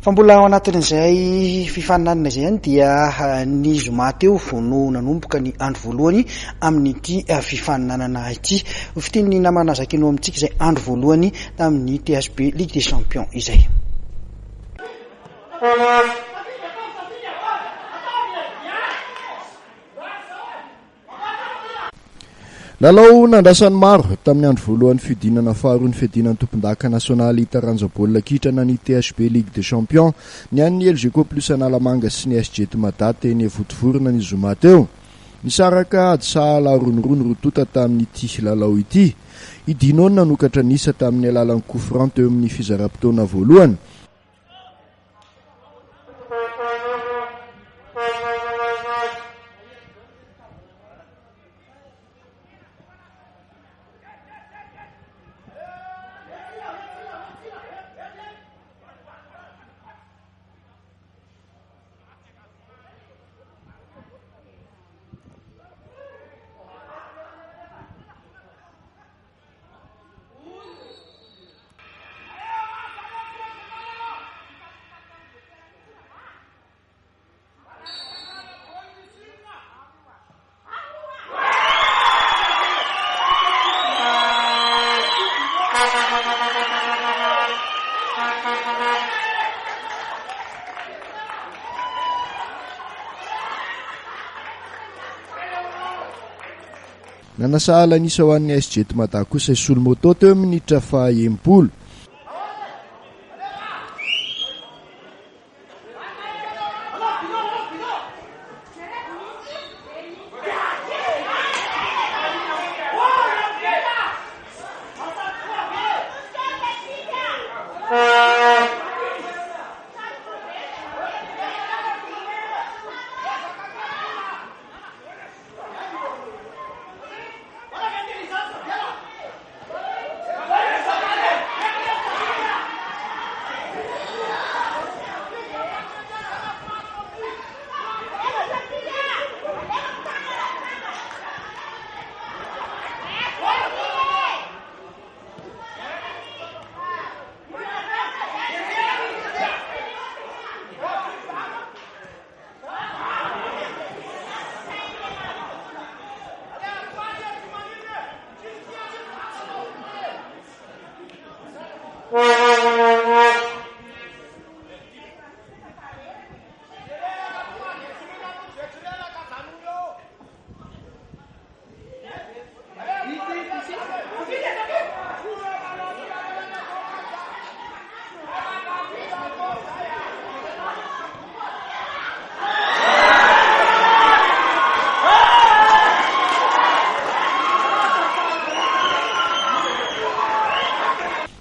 fa mbola ao anatin'izay fifaninanana izay any dia ny zoma teo vao no nanomboka ny andro voalohany amin'ity fifaninanana ity. Fiteny namana zakino amintsika izay andro voalohany amin'ny THB Ligue des Champions izay. Lalao nandrasany maro tamin'ny andro voalohany fidinana faharoa ny fidinan'ny tompon-daka nasionaly taranja baolina kitra na ny THB Ligue des Champions ny an'ny LGK plus Analamanga sy ny SG Tumada teny votovorona ny zoma teo. Nisaraka adisahala ronirony rotota tamin'ity lalao ity. Idinony nanokatra nisa tamin'ny alalan'ny coup franc teo amin'ny fizara-potoana voalohany. Nanasahala nisa ho an'ny SG Tumada kosa Solmoto teo minitra faha-empolo.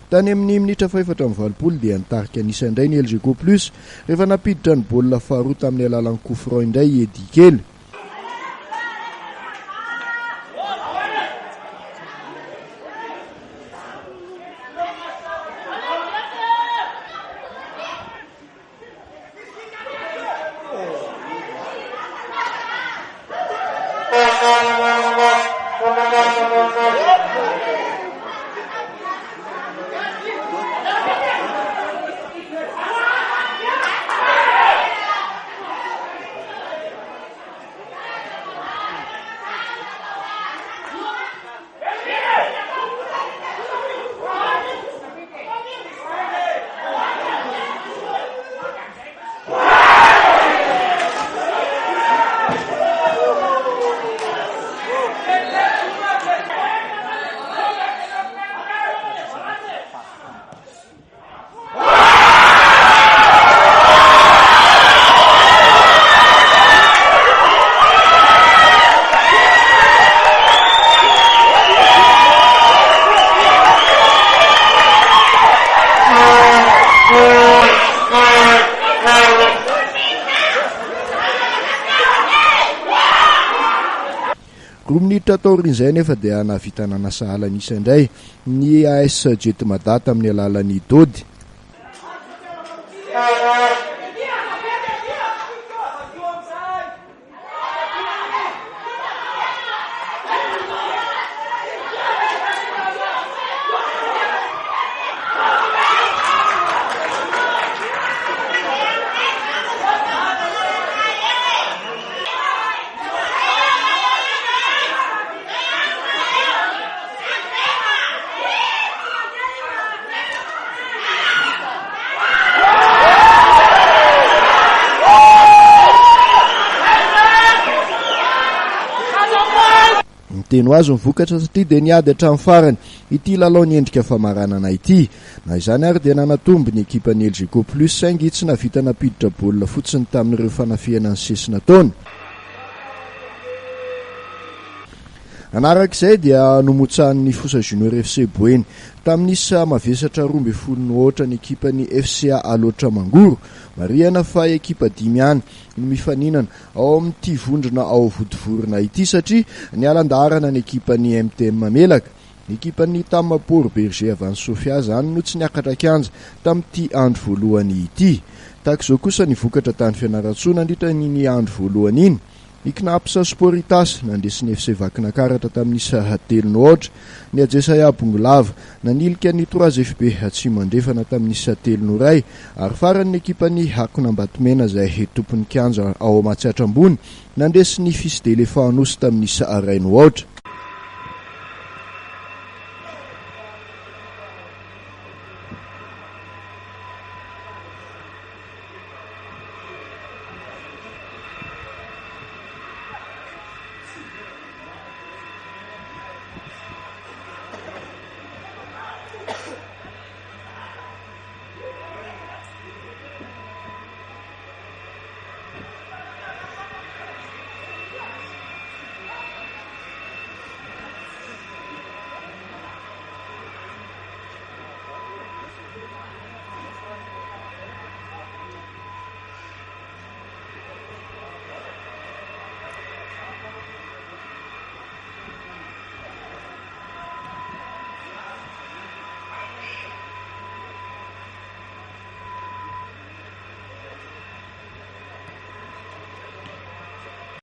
Tany amin'ny minitra faefatra amin'ny valopolo dia nitarika nisandray ny LGK plus rehefa napiditra ny baolina faharoa tamin'ny alalan'ny coup franc indray edy kely. Minitra taorin'izay nefa dia nahavita nanasahala nisa indray ny ASG Tumada amin'ny alalan'ny Dody. miteny ho azy mivokatra satria dia niady hatramin'ny farany ity lalao ny endrika famaranana ity. Na izany ary dia nanatombo ny ekipa ny LGK Plus saingy tsy navita napiditra baolina fotsiny tamin'ireo fanafihana ny sesina taona. Anarak'izay dia nomotsahan'ny Fosa Junior FC Boeny tamin'isa mavesatra 12 ny ekipa ny FCA Alotra Mangoro. Mariana fa ekipa 5 ihany no mifaninana ao amin'ity vondrona ao vodivorona ity satria ny alandarana ny ekipa ny MTM Mamelaka. Ny ekipa ny Tamaporo Berger avy any Sofia zany no tsy niakatra kianja tamin'ity andro voalohany ity. Tahak'izao kosa ny vokatra tany Fianarantsoa nandritra ny andro voalohany iny. Ny Knapsa Sporitas nandesiny FC Vakinakaratra tamin'isa 3-0. Ny Ajesaya Bongolava nanilika ny 3FB Atsimo Andrefana tamin'isa 3-1 ary faran'ny ekipa ny Hakona Mbatomena izay tompony kianja ao Matsiatra ambony nandesiny Fils d'Elephant Anosy tamin'isa 2-0.